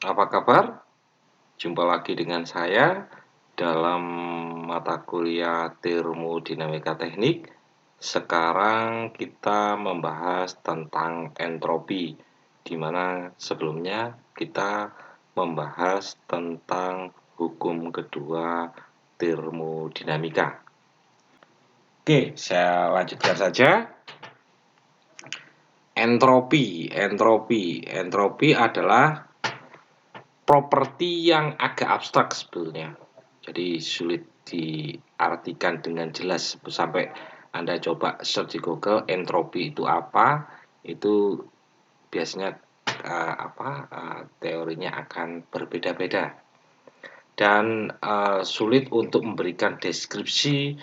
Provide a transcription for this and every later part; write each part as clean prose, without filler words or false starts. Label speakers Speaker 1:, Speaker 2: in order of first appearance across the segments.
Speaker 1: Apa kabar? Jumpa lagi dengan saya dalam mata kuliah Termodinamika Teknik. Sekarang kita membahas tentang entropi, di mana sebelumnya kita membahas tentang hukum kedua termodinamika. Oke, saya lanjutkan saja. Entropi adalah properti yang agak abstrak sebetulnya. Jadi sulit diartikan dengan jelas sampai Anda coba search di Google entropi itu apa, itu biasanya teorinya akan berbeda-beda dan sulit untuk memberikan deskripsi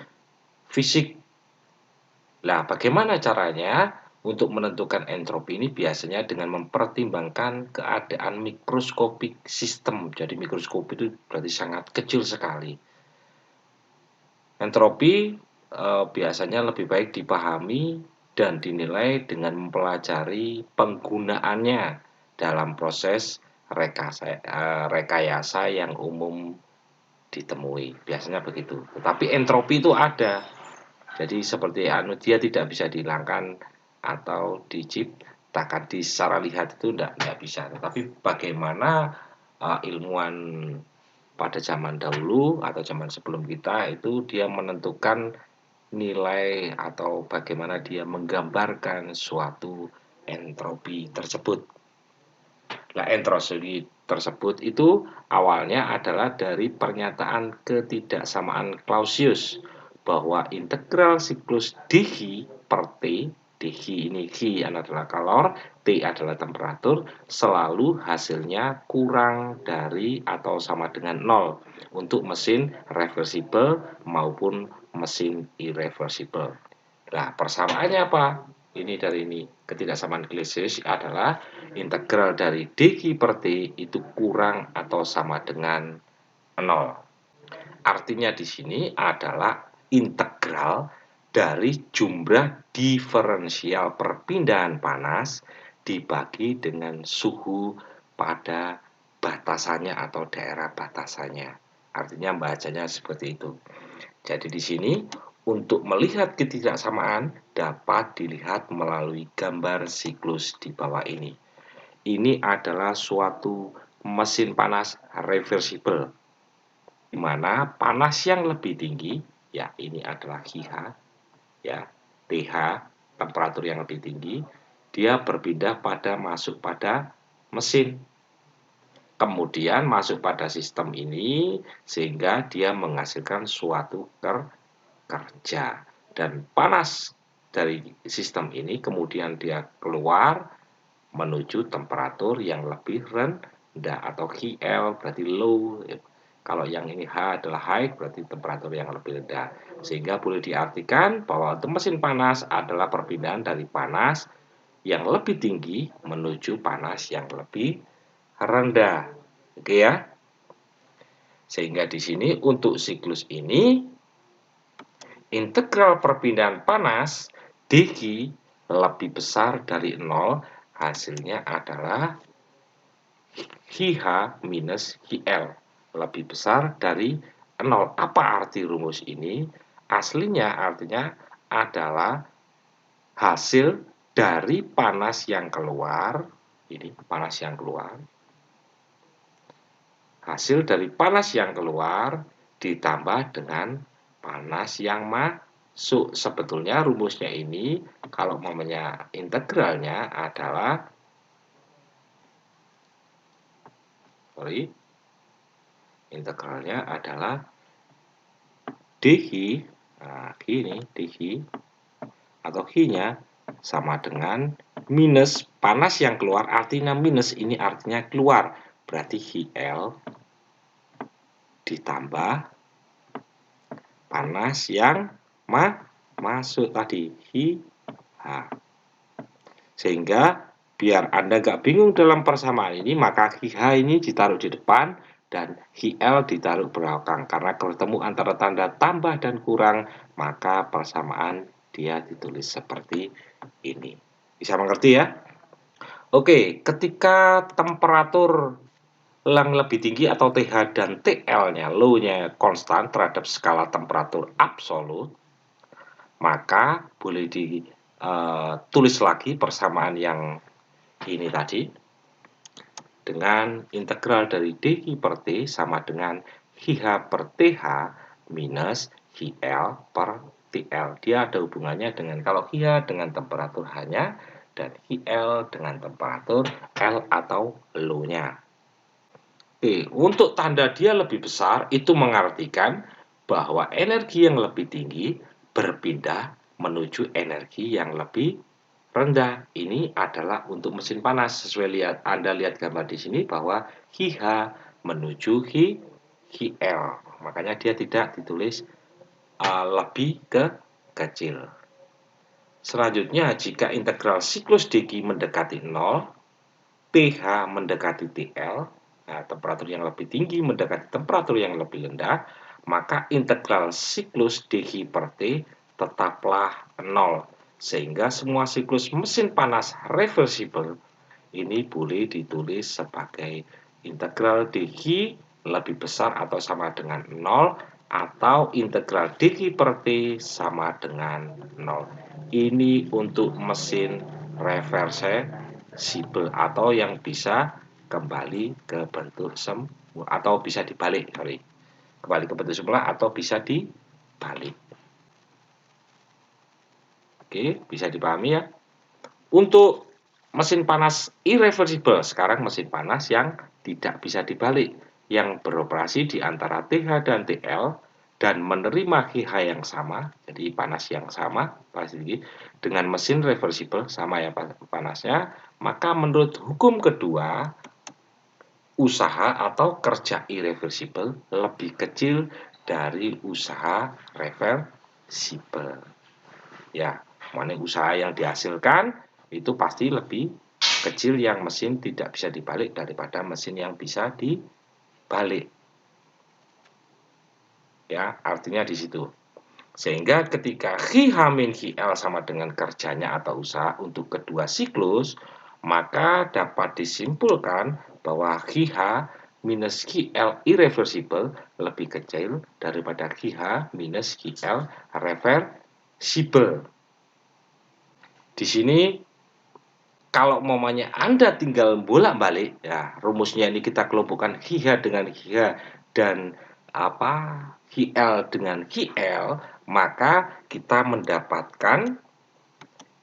Speaker 1: fisik. Nah, bagaimana caranya? Untuk menentukan entropi ini biasanya dengan mempertimbangkan keadaan mikroskopik sistem. Jadi mikroskopik itu berarti sangat kecil sekali. Entropi biasanya lebih baik dipahami dan dinilai dengan mempelajari penggunaannya dalam proses rekayasa yang umum ditemui. Biasanya begitu. Tetapi entropi itu ada. Jadi seperti dia tidak bisa dihilangkan atau diciptakan secara lihat itu tidak bisa. Tetapi bagaimana ilmuwan pada zaman dahulu atau zaman sebelum kita itu dia menentukan nilai atau bagaimana dia menggambarkan suatu entropi tersebut. Nah, entropi tersebut itu awalnya adalah dari pernyataan ketidaksamaan Clausius bahwa integral siklus dh per T, dh ini adalah kalor, T adalah temperatur, selalu hasilnya kurang dari atau sama dengan 0 untuk mesin reversible maupun mesin irreversible. Nah, persamaannya apa? Ini dari ini. Ketidaksamaan Clausius adalah integral dari dh per T itu kurang atau sama dengan 0. Artinya di sini adalah integral dari jumlah diferensial perpindahan panas dibagi dengan suhu pada batasannya atau daerah batasannya. Artinya bacanya seperti itu. Jadi di sini untuk melihat ketidaksamaan dapat dilihat melalui gambar siklus di bawah ini. Ini adalah suatu mesin panas reversible di mana panas yang lebih tinggi, ya ini adalah HH, ya TH, temperatur yang lebih tinggi, dia berpindah masuk pada mesin. Kemudian masuk pada sistem ini sehingga dia menghasilkan suatu kerja. Dan panas dari sistem ini kemudian dia keluar menuju temperatur yang lebih rendah atau HL berarti low. Kalau yang ini H adalah high berarti temperatur yang lebih rendah. Sehingga boleh diartikan bahwa untuk mesin panas adalah perpindahan dari panas yang lebih tinggi menuju panas yang lebih rendah. Oke ya. Sehingga di sini untuk siklus ini integral perpindahan panas dh lebih besar dari 0, hasilnya adalah HH minus HL lebih besar dari 0. Apa arti rumus ini? Aslinya artinya adalah hasil dari panas yang keluar, ini panas yang keluar, hasil dari panas yang keluar ditambah dengan panas yang masuk. Sebetulnya rumusnya ini kalau namanya integralnya adalah integralnya adalah dh, nah ini dh atau h-nya sama dengan minus panas yang keluar, artinya minus ini artinya keluar, berarti HL ditambah panas yang masuk tadi HH. Sehingga biar Anda nggak bingung dalam persamaan ini, maka HH ini ditaruh di depan dan HL ditaruh belakang. Karena ketemu antara tanda tambah dan kurang, maka persamaan dia ditulis seperti ini. Bisa mengerti ya? Oke, ketika temperatur yang lebih tinggi atau TH dan TL-nya, low-nya konstan terhadap skala temperatur absolut, maka boleh ditulis lagi persamaan yang ini tadi dengan integral dari dI per T sama dengan HH per TH minus HL per TL. Dia ada hubungannya dengan kalau HH dengan temperatur H-nya dan HL dengan temperatur L atau low-nya. Oke, untuk tanda dia lebih besar itu mengartikan bahwa energi yang lebih tinggi berpindah menuju energi yang lebih rendah. Ini adalah untuk mesin panas. Sesuai Anda lihat gambar di sini bahwa HH menuju HL. Makanya dia tidak ditulis lebih kecil. Selanjutnya, jika integral siklus dq mendekati 0, TH mendekati TL, nah, temperatur yang lebih tinggi mendekati temperatur yang lebih rendah, maka integral siklus dq per T tetaplah 0. Sehingga semua siklus mesin panas reversible ini boleh ditulis sebagai integral dq lebih besar atau sama dengan 0 atau integral dq per T sama dengan 0. Ini untuk mesin reversible atau yang bisa kembali ke bentuk semula atau bisa dibalik, kembali ke bentuk semula atau bisa dibalik. Oke, bisa dipahami ya. Untuk mesin panas irreversible, sekarang mesin panas yang tidak bisa dibalik, yang beroperasi di antara TH dan TL dan menerima HH yang sama, jadi panas yang sama, pasti dengan mesin reversible sama ya panasnya, maka menurut hukum kedua, usaha atau kerja irreversible lebih kecil dari usaha reversible. Ya, mana usaha yang dihasilkan itu pasti lebih kecil yang mesin tidak bisa dibalik daripada mesin yang bisa dibalik. Ya, artinya di situ. Sehingga ketika HH-HL sama dengan kerjanya atau usaha untuk kedua siklus, maka dapat disimpulkan bahwa HH minus HL irreversible lebih kecil daripada HH minus HL reversible. Di sini kalau momenya Anda tinggal bolak-balik, ya rumusnya ini kita kelompokkan HH dengan HH dan HL dengan HL, maka kita mendapatkan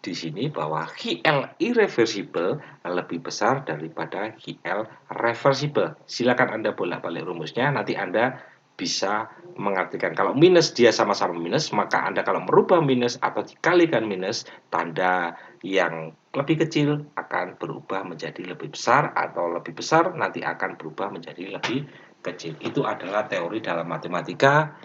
Speaker 1: di sini bahwa HL irreversible lebih besar daripada HL reversible. Silakan Anda bolak-balik rumusnya, nanti Anda bisa mengartikan kalau minus dia sama-sama minus, maka Anda kalau merubah minus atau dikalikan minus, tanda yang lebih kecil akan berubah menjadi lebih besar atau lebih besar nanti akan berubah menjadi lebih kecil. Itu adalah teori dalam matematika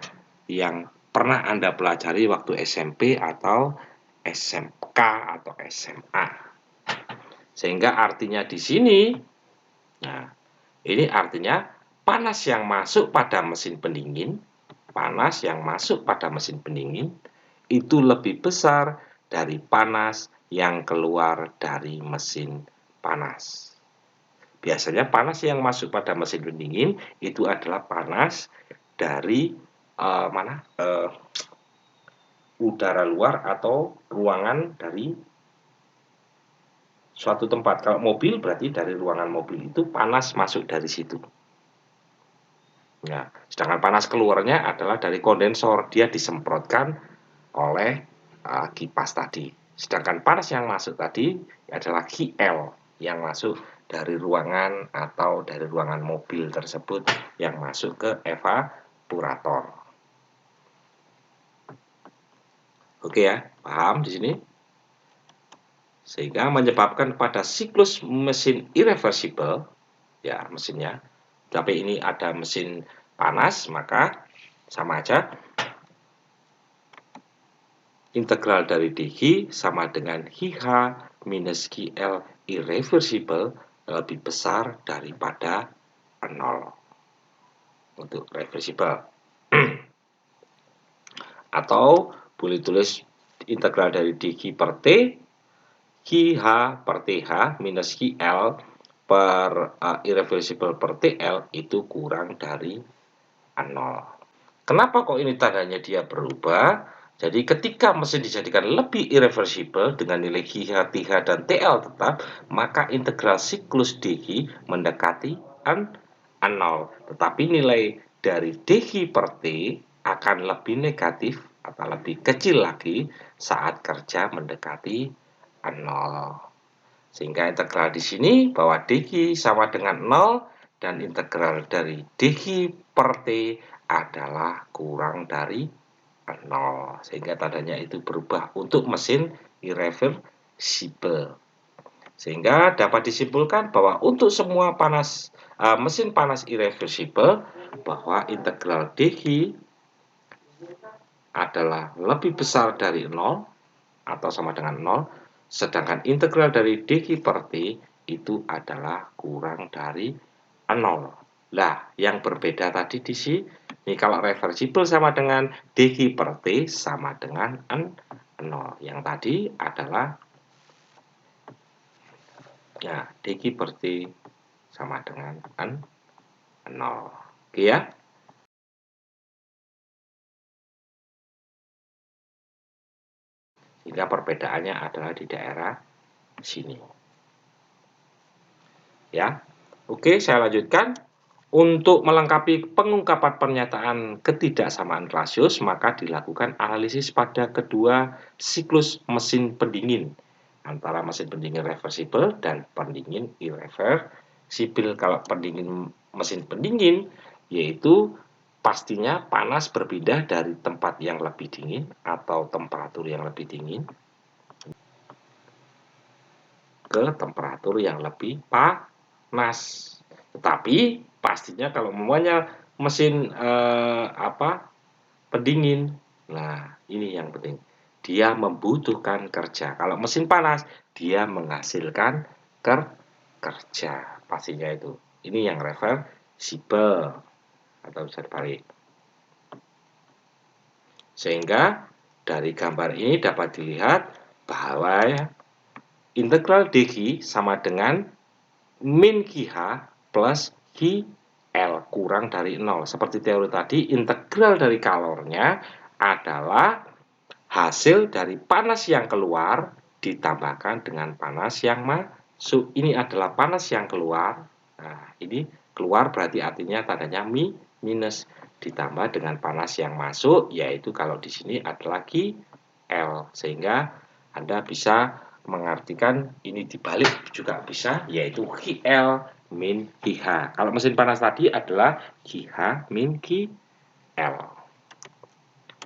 Speaker 1: yang pernah Anda pelajari waktu SMP atau SMK atau SMA. Sehingga artinya di sini, nah ini artinya panas yang masuk pada mesin pendingin, itu lebih besar dari panas yang keluar dari mesin panas. Biasanya panas yang masuk pada mesin pendingin itu adalah panas dari udara luar atau ruangan dari suatu tempat. Kalau mobil berarti dari ruangan mobil itu panas masuk dari situ. Ya, sedangkan panas keluarnya adalah dari kondensor, dia disemprotkan oleh kipas tadi. Sedangkan panas yang masuk tadi adalah HL yang masuk dari ruangan atau dari ruangan mobil tersebut yang masuk ke evaporator. Oke ya, paham di sini? Sehingga menyebabkan pada siklus mesin irreversible, ya mesinnya, tapi ini ada mesin panas, maka sama aja. Integral dari dq sama dengan HH minus HL irreversible lebih besar daripada 0 untuk reversible. Atau boleh tulis integral dari dq per T HH per TH minus HL irreversible per TL itu kurang dari 0. Kenapa kok ini tandanya dia berubah? Jadi ketika mesin dijadikan lebih irreversible dengan nilai GH, TH, dan TL tetap, maka integral siklus DG mendekati 0. Tetapi nilai dari DG per T akan lebih negatif atau lebih kecil lagi saat kerja mendekati 0. Sehingga integral di sini bahwa DG sama dengan 0 dan integral dari DG per T adalah kurang dari 0. Sehingga tandanya itu berubah untuk mesin irreversible. Sehingga dapat disimpulkan bahwa untuk semua mesin panas irreversible bahwa integral DG adalah lebih besar dari 0 atau sama dengan 0, sedangkan integral dari DG per T itu adalah kurang dari 0. Nah, yang berbeda tadi di sini, kalau reversible sama dengan DG per T sama dengan 0. Yang tadi adalah ya, DG per T sama dengan 0. Oke ya? Sehingga perbedaannya adalah di daerah sini. Ya. Oke, saya lanjutkan. Untuk melengkapi pengungkapan pernyataan ketidaksamaan rasius, maka dilakukan analisis pada kedua siklus mesin pendingin antara mesin pendingin reversible dan pendingin irreversible. Kalau mesin pendingin yaitu pastinya panas berpindah dari tempat yang lebih dingin atau temperatur yang lebih dingin ke temperatur yang lebih panas. Tetapi pastinya kalau semuanya mesin pendingin, nah ini yang penting, dia membutuhkan kerja. Kalau mesin panas, dia menghasilkan kerja, pastinya itu. Ini yang reversible atau bisa dibalik. Sehingga dari gambar ini dapat dilihat bahwa integral DG sama dengan min QH plus QL kurang dari 0. Seperti teori tadi, integral dari kalornya adalah hasil dari panas yang keluar ditambahkan dengan panas yang masuk. Ini adalah panas yang keluar. Nah, ini keluar berarti artinya tandanya minus ditambah dengan panas yang masuk, yaitu kalau di sini adalah QL. Sehingga Anda bisa mengartikan ini dibalik juga bisa, yaitu QL min QH. Kalau mesin panas tadi adalah QH min QL.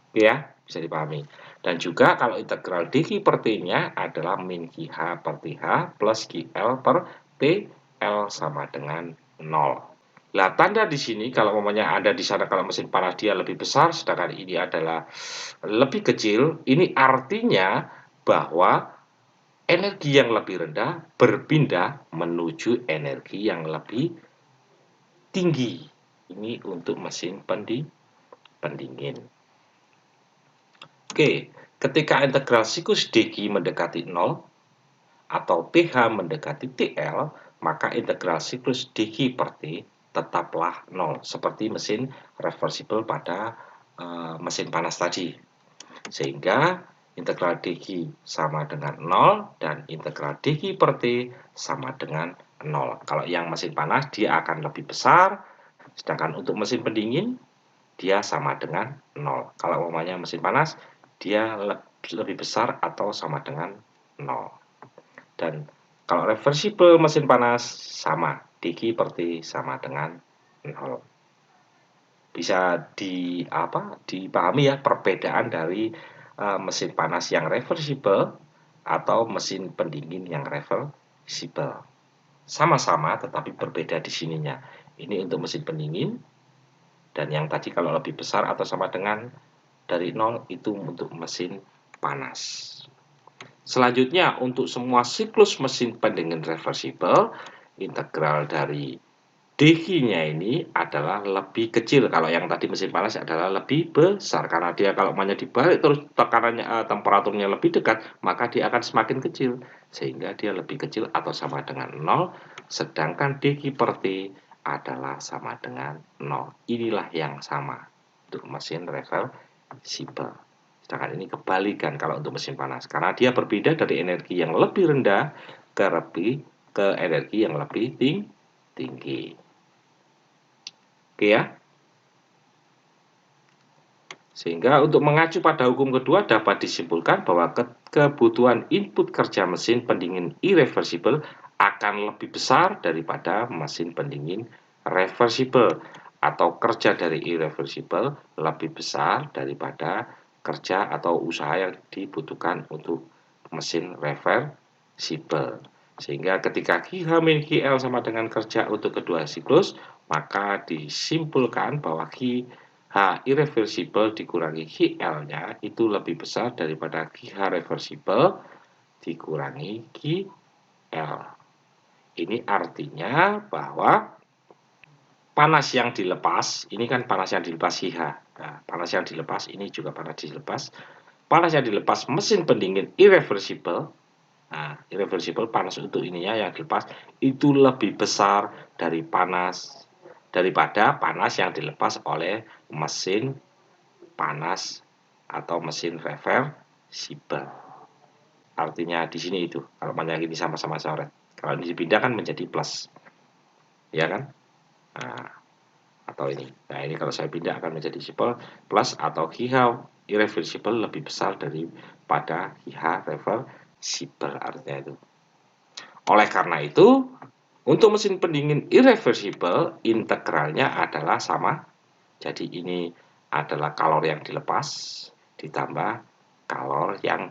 Speaker 1: Oke ya, bisa dipahami. Dan juga kalau integral DQ per T-nya adalah min QH per TH plus QL per TL sama dengan 0. Nah, tanda di sini kalau umpamanya Anda di sana kalau mesin panas dia lebih besar, sedangkan ini adalah lebih kecil, ini artinya bahwa energi yang lebih rendah berpindah menuju energi yang lebih tinggi. Ini untuk mesin pendingin. Oke, ketika integral siklus DG mendekati 0 atau TH mendekati TL, maka integral siklus DG per T tetaplah 0, seperti mesin reversible pada mesin panas tadi. Sehingga integral DG sama dengan 0 dan integral DG per T sama dengan 0. Kalau yang mesin panas dia akan lebih besar, sedangkan untuk mesin pendingin dia sama dengan 0. Kalau umpamanya mesin panas dia lebih besar atau sama dengan 0. Dan kalau reversible mesin panas sama, DG per T sama dengan 0. Bisa dipahami ya perbedaan dari mesin panas yang reversible atau mesin pendingin yang reversible. Sama-sama tetapi berbeda di sininya. Ini untuk mesin pendingin dan yang tadi kalau lebih besar atau sama dengan dari 0 itu untuk mesin panas. Selanjutnya untuk semua siklus mesin pendingin reversible, integral dari DQ-nya ini adalah lebih kecil. Kalau yang tadi mesin panas adalah lebih besar. Karena dia kalau maunya dibalik terus tekanannya temperaturnya lebih dekat, maka dia akan semakin kecil. Sehingga dia lebih kecil atau sama dengan 0. Sedangkan DQ per T adalah sama dengan 0. Inilah yang sama untuk mesin reversible. Sedangkan ini kebalikan kalau untuk mesin panas. Karena dia berpindah dari energi yang lebih rendah ke energi yang lebih tinggi. Oke ya. Sehingga untuk mengacu pada hukum kedua dapat disimpulkan bahwa kebutuhan input kerja mesin pendingin irreversible akan lebih besar daripada mesin pendingin reversible, atau kerja dari irreversible lebih besar daripada kerja atau usaha yang dibutuhkan untuk mesin reversible. Sehingga ketika QH-QL sama dengan kerja untuk kedua siklus, maka disimpulkan bahwa QH irreversible dikurangi QL-nya itu lebih besar daripada QH reversible dikurangi QL. Ini artinya bahwa panas yang dilepas, ini kan panas yang dilepas QH. Nah, panas yang dilepas, ini juga panas dilepas. Panas yang dilepas mesin pendingin irreversible, nah, irreversible panas untuk ininya yang dilepas itu lebih besar daripada panas yang dilepas oleh mesin panas atau mesin reversible. Artinya di sini itu kalau yang ini sama-sama coret. Kalau ini dipindah kan menjadi plus, ya kan? Nah, atau ini. Nah, ini kalau saya pindah akan menjadi simple plus atau QH irreversible lebih besar daripada QH reversible, artinya itu. Oleh karena itu, untuk mesin pendingin irreversible, integralnya adalah sama. Jadi ini adalah kalor yang dilepas ditambah kalor yang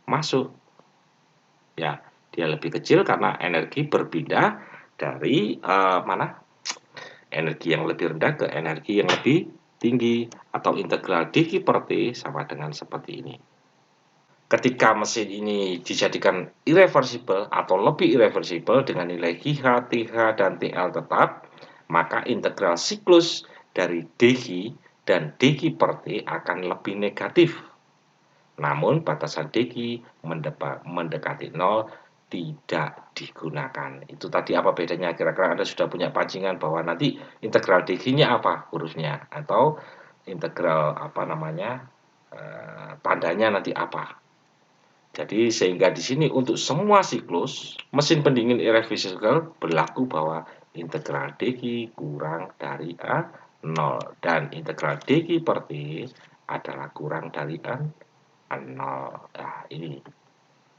Speaker 1: masuk. Ya, dia lebih kecil karena energi berpindah dari energi yang lebih rendah ke energi yang lebih tinggi, atau integral dQ per T sama dengan seperti ini. Ketika mesin ini dijadikan irreversible atau lebih irreversible dengan nilai QH, TH, dan TL tetap, maka integral siklus dari dQ dan dQ per T akan lebih negatif. Namun batasan dQ mendekati 0 tidak digunakan. Itu tadi apa bedanya? Kira-kira Anda sudah punya pancingan bahwa nanti integral dQ-nya apa hurufnya, atau integral tandanya nanti apa. Jadi sehingga di sini untuk semua siklus mesin pendingin irreversible berlaku bahwa integral dQ kurang dari 0 dan integral dQ per T adalah kurang dari 0. Nah, ini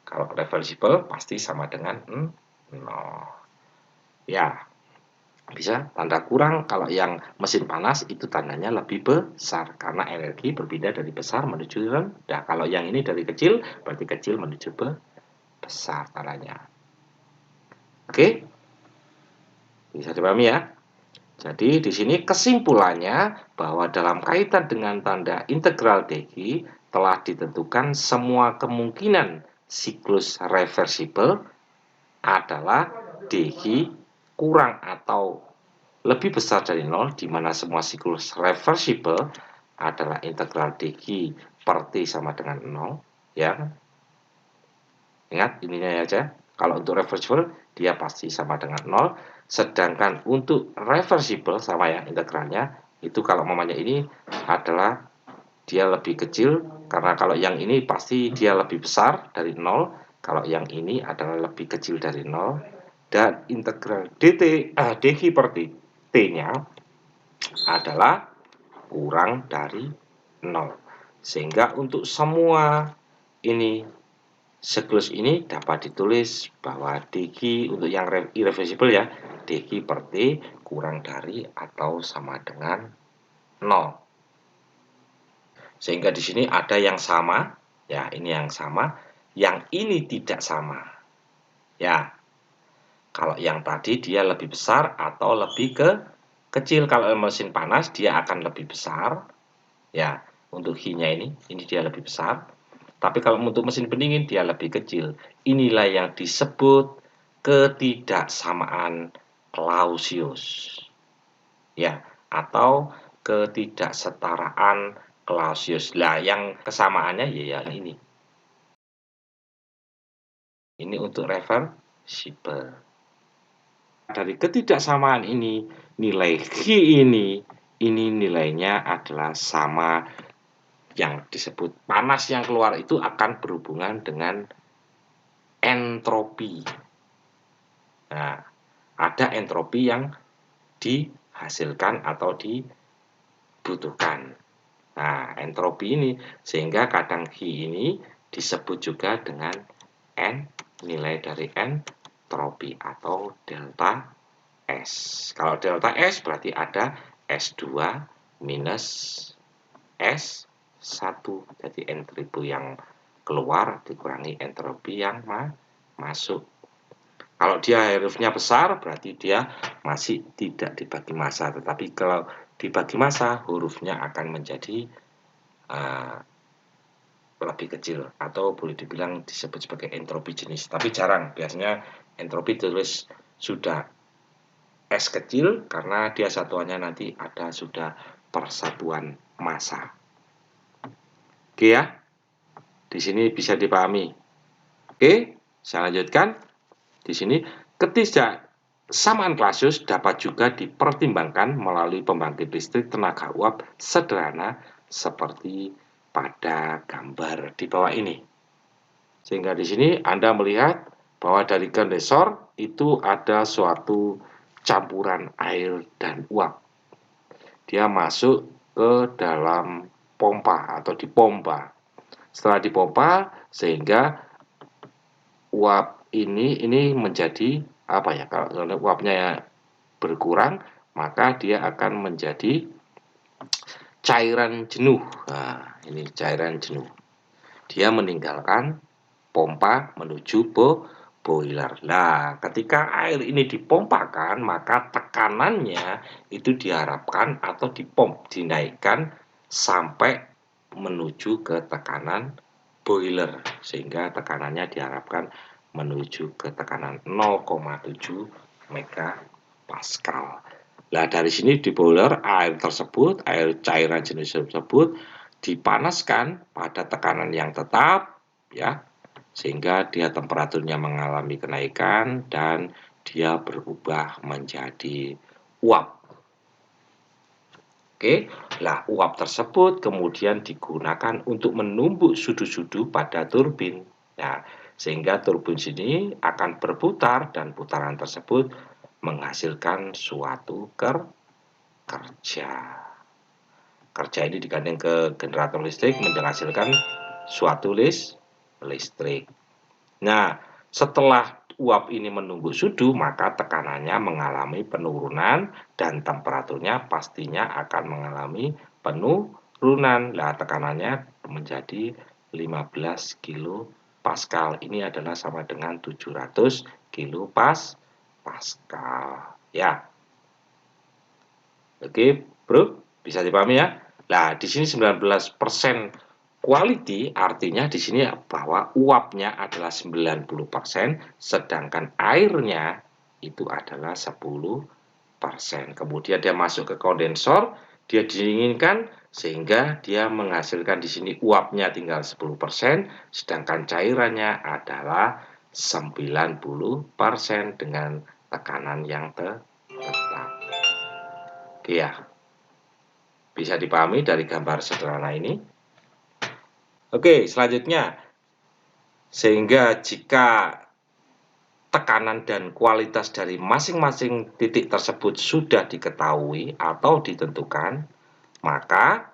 Speaker 1: kalau reversible pasti sama dengan 0. Ya, bisa tanda kurang kalau yang mesin panas itu tandanya lebih besar karena energi berpindah dari besar menuju rendah. Kalau yang ini dari kecil berarti kecil menuju besar tandanya. Oke, bisa dipahami ya. Jadi di sini kesimpulannya bahwa dalam kaitan dengan tanda integral dQ telah ditentukan semua kemungkinan siklus reversible adalah dQ kurang atau lebih besar dari 0, di mana semua siklus reversible adalah integral dQ per T sama dengan 0, ya. Ingat ininya aja. Kalau untuk reversible dia pasti sama dengan 0, sedangkan untuk reversible sama ya integralnya itu kalau mamanya ini adalah dia lebih kecil, karena kalau yang ini pasti dia lebih besar dari 0, kalau yang ini adalah lebih kecil dari 0, dan integral dQ per T-nya adalah kurang dari 0. Sehingga untuk semua ini siklus ini dapat ditulis bahwa dQ untuk yang irreversible ya, dQ per T kurang dari atau sama dengan 0. Sehingga di sini ada yang sama, ya ini yang sama, yang ini tidak sama. Ya, kalau yang tadi dia lebih besar atau lebih kecil. Kalau mesin panas dia akan lebih besar. Ya, untuk H-nya ini dia lebih besar. Tapi kalau untuk mesin pendingin dia lebih kecil. Inilah yang disebut ketidaksamaan Clausius. Ya, atau ketidaksetaraan Clausius. Lah, yang kesamaannya ya ini. Ini untuk reversible. Dari ketidaksamaan ini, nilai G ini nilainya adalah sama, yang disebut panas yang keluar itu akan berhubungan dengan entropi. Nah, ada entropi yang dihasilkan atau dibutuhkan. Nah, entropi ini sehingga kadang G ini disebut juga dengan nilai dari entropi atau delta S. Kalau delta S berarti ada S2 minus S1. Jadi entropi yang keluar dikurangi entropi yang masuk. Kalau dia hurufnya besar berarti dia masih tidak dibagi massa, tetapi kalau dibagi massa hurufnya akan menjadi lebih kecil atau boleh dibilang disebut sebagai entropi jenis. Tapi jarang, biasanya entropi tulis sudah S kecil karena dia satuannya nanti ada sudah persatuan massa. Oke ya, di sini bisa dipahami. Oke, saya lanjutkan. Di sini ketidaksamaan Clausius dapat juga dipertimbangkan melalui pembangkit listrik tenaga uap sederhana seperti pada gambar di bawah ini. Sehingga di sini Anda melihat bahwa dari kondensor itu ada suatu campuran air dan uap. Dia masuk ke dalam pompa atau dipompa. Setelah dipompa sehingga uap ini menjadi apa ya, kalau uapnya berkurang maka dia akan menjadi cairan jenuh. Nah, ini cairan jenuh. Dia meninggalkan pompa menuju boiler. Nah, ketika air ini dipompakan maka tekanannya itu diharapkan atau dinaikkan sampai menuju ke tekanan boiler, sehingga tekanannya diharapkan menuju ke tekanan 0,7 megapascal. Nah, dari sini di boiler air tersebut, air cairan jenis tersebut dipanaskan pada tekanan yang tetap ya, sehingga dia temperaturnya mengalami kenaikan dan dia berubah menjadi uap. Oke, lah uap tersebut kemudian digunakan untuk menumbuk sudu-sudu pada turbin. Nah, sehingga turbin sini akan berputar dan putaran tersebut menghasilkan suatu kerja. Kerja ini digandeng ke generator listrik menghasilkan suatu listrik. Nah, setelah uap ini menunggu sudu, maka tekanannya mengalami penurunan dan temperaturnya pastinya akan mengalami penurunan. Nah, tekanannya menjadi 15 kilopascal. Ini adalah sama dengan 700 kilopascal. Ya. Oke, Bro, bisa dipahami ya? Nah, di sini 19% quality artinya di sini bahwa uapnya adalah 90%, sedangkan airnya itu adalah 10%. Kemudian dia masuk ke kondensor, dia dinginkan sehingga dia menghasilkan di sini uapnya tinggal 10%, sedangkan cairannya adalah 90% dengan tekanan yang tetap. Oke ya. Bisa dipahami dari gambar sederhana ini. Oke, selanjutnya, sehingga jika tekanan dan kualitas dari masing-masing titik tersebut sudah diketahui atau ditentukan, maka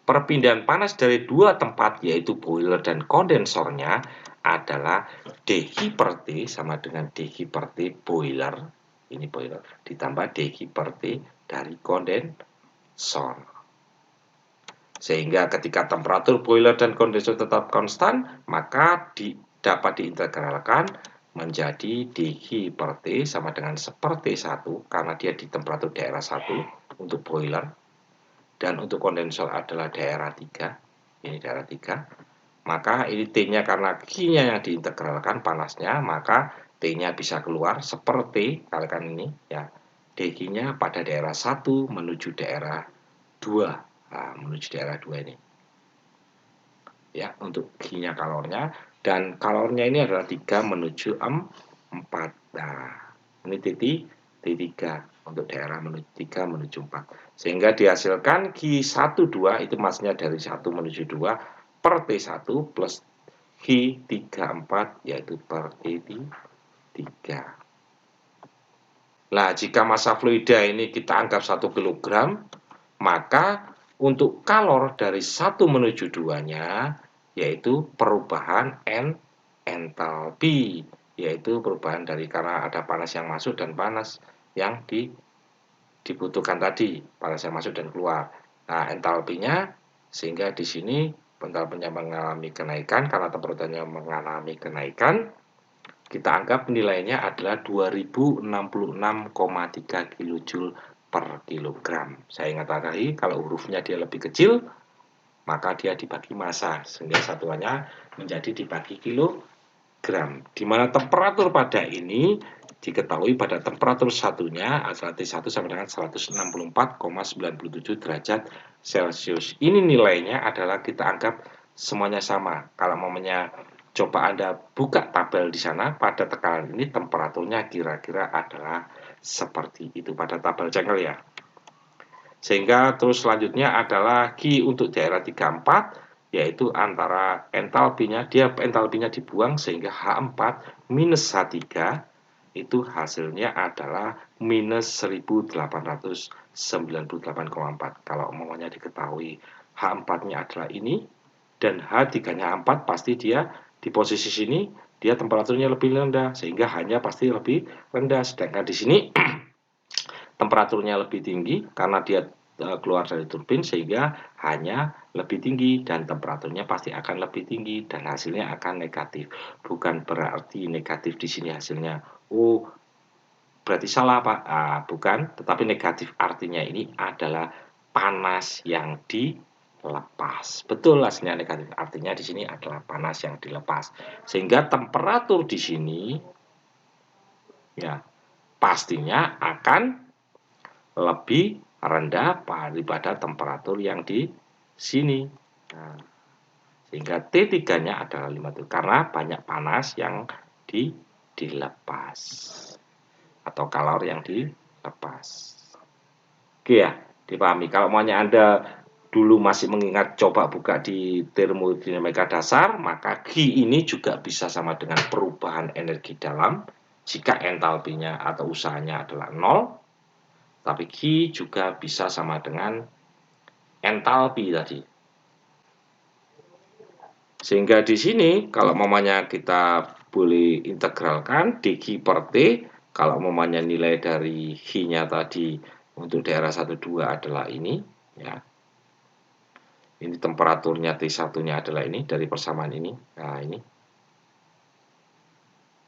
Speaker 1: perpindahan panas dari dua tempat yaitu boiler dan kondensornya adalah dG per T sama dengan dG per T boiler, ini boiler, ditambah dG per T dari kondensor. Sehingga ketika temperatur boiler dan kondensor tetap konstan, maka dapat diintegralkan menjadi dG per T sama dengan seperti 1 karena dia di temperatur daerah 1 untuk boiler, dan untuk kondensor adalah daerah 3. Ini daerah 3. Maka ini T-nya karena Q-nya yang diintegralkan panasnya, maka T-nya bisa keluar seperti kalikan ini ya. DG-nya pada daerah 1 menuju daerah 2. Nah, menuju daerah 2 ini. Ya, untuk G-nya kalornya dan kalornya ini adalah 3 menuju 4. Nah, ini T3 untuk daerah menuju 3 menuju 4. Sehingga dihasilkan G12 itu masnya dari 1 menuju 2 per T1 plus G34 yaitu per T3. Nah, jika massa fluida ini kita anggap 1 kg, maka untuk kalor dari 1 menuju 2-nya yaitu perubahan entalpi, yaitu perubahan dari karena ada panas yang masuk dan panas yang dibutuhkan tadi, panas yang masuk dan keluar. Nah, entalpinya sehingga di sini entalpinya mengalami kenaikan karena temperaturnya mengalami kenaikan. Kita anggap nilainya adalah 2066,3 kJ per kilogram. Saya ingat tadi kalau hurufnya dia lebih kecil, maka dia dibagi massa sehingga satuannya menjadi dibagi kilogram. Di mana temperatur pada ini diketahui pada temperatur satunya adalah T1 sama dengan 164,97 derajat Celcius. Ini nilainya adalah kita anggap semuanya sama. Kalau mamanya coba Anda buka tabel di sana, pada tekanan ini temperaturnya kira-kira adalah seperti itu pada tabel Cengkel ya. Sehingga terus selanjutnya adalah Q untuk daerah 34, yaitu antara entalpinya, entalpinya dibuang sehingga H4 minus H3 itu hasilnya adalah minus 1898,4. Kalau umumnya diketahui H4-nya adalah ini dan H3-nya 4 pasti dia di posisi sini dia temperaturnya lebih rendah sehingga hanya pasti lebih rendah. Sedangkan di sini temperaturnya lebih tinggi karena dia keluar dari turbin sehingga hanya lebih tinggi dan temperaturnya pasti akan lebih tinggi dan hasilnya akan negatif. Bukan berarti negatif di sini hasilnya oh berarti salah Pak. Bukan, tetapi negatif artinya ini adalah panas yang dilepas. Betul hasilnya negatif artinya di sini adalah panas yang dilepas. Sehingga temperatur di sini ya pastinya akan lebih rendah daripada temperatur yang di sini. Nah, sehingga T3-nya adalah 57 karena banyak panas yang dilepas atau kalor yang dilepas. Oke ya, dipahami. Kalau maunya Anda dulu masih mengingat, coba buka di termodinamika dasar, maka Q ini juga bisa sama dengan perubahan energi dalam jika entalpinya atau usahanya adalah 0. Tapi Q juga bisa sama dengan entalpi tadi. Sehingga di sini kalau mamanya kita boleh integralkan dG per T, kalau mamanya nilai dari Q-nya tadi untuk daerah 1,2 adalah ini ya. Ini temperaturnya T1-nya adalah ini dari persamaan ini. Nah, ini.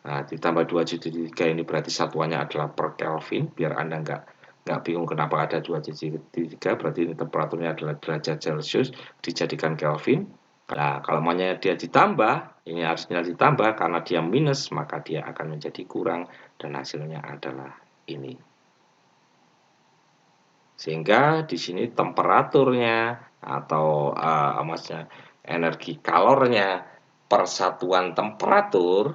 Speaker 1: Nah, ditambah 2,3 ini berarti satuannya adalah per Kelvin biar Anda nggak bingung kenapa ada 2,3, berarti ini temperaturnya adalah derajat Celcius dijadikan Kelvin. Nah, kalau maunya dia ditambah, ini harusnya ditambah karena dia minus, maka dia akan menjadi kurang dan hasilnya adalah ini. Sehingga di sini temperaturnya atau maksudnya energi kalornya persatuan temperatur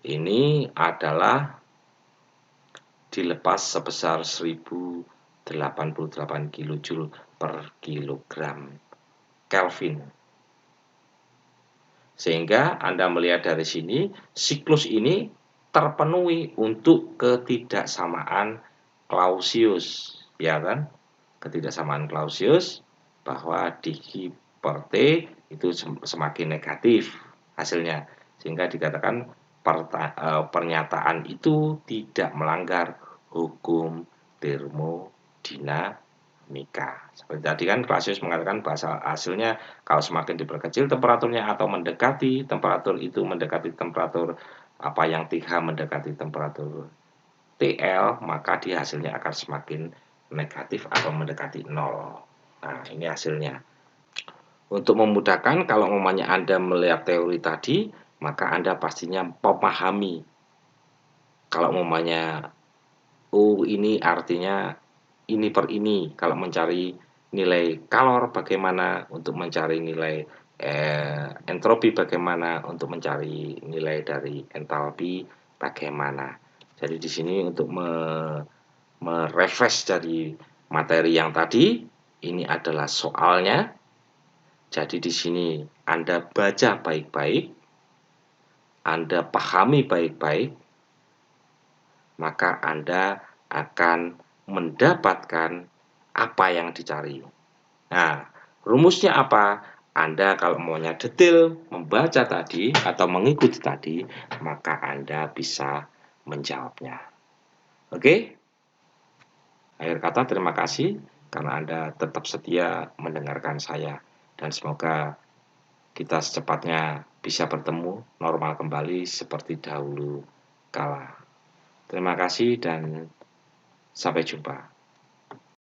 Speaker 1: ini adalah dilepas sebesar 1088 kJ per kilogram Kelvin. Sehingga Anda melihat dari sini, siklus ini terpenuhi untuk ketidaksamaan Clausius, ya kan? Ketidaksamaan Clausius bahwa dG per T itu semakin negatif hasilnya. Sehingga dikatakan pernyataan itu tidak melanggar hukum termodinamika. Seperti tadi kan Clausius mengatakan bahasa hasilnya kalau semakin diperkecil temperaturnya atau mendekati temperatur itu mendekati temperatur apa yang TH mendekati temperatur TL, maka dia hasilnya akan semakin negatif atau mendekati 0. Nah, ini hasilnya. Untuk memudahkan, kalau umumnya Anda melihat teori tadi, maka Anda pastinya memahami Kalau umpamanya ini artinya ini per ini. Kalau mencari nilai kalor bagaimana untuk mencari nilai entropi, bagaimana untuk mencari nilai dari entalpi bagaimana. Jadi di sini untuk merefresh dari materi yang tadi, ini adalah soalnya. Jadi di sini Anda baca baik-baik, Anda pahami baik-baik, maka Anda akan mendapatkan apa yang dicari. Nah, rumusnya apa? Anda kalau maunya detail membaca tadi atau mengikuti tadi, maka Anda bisa menjawabnya. Oke? Akhir kata terima kasih karena Anda tetap setia mendengarkan saya dan semoga kita secepatnya bisa bertemu normal kembali seperti dahulu kala. Terima kasih dan sampai jumpa.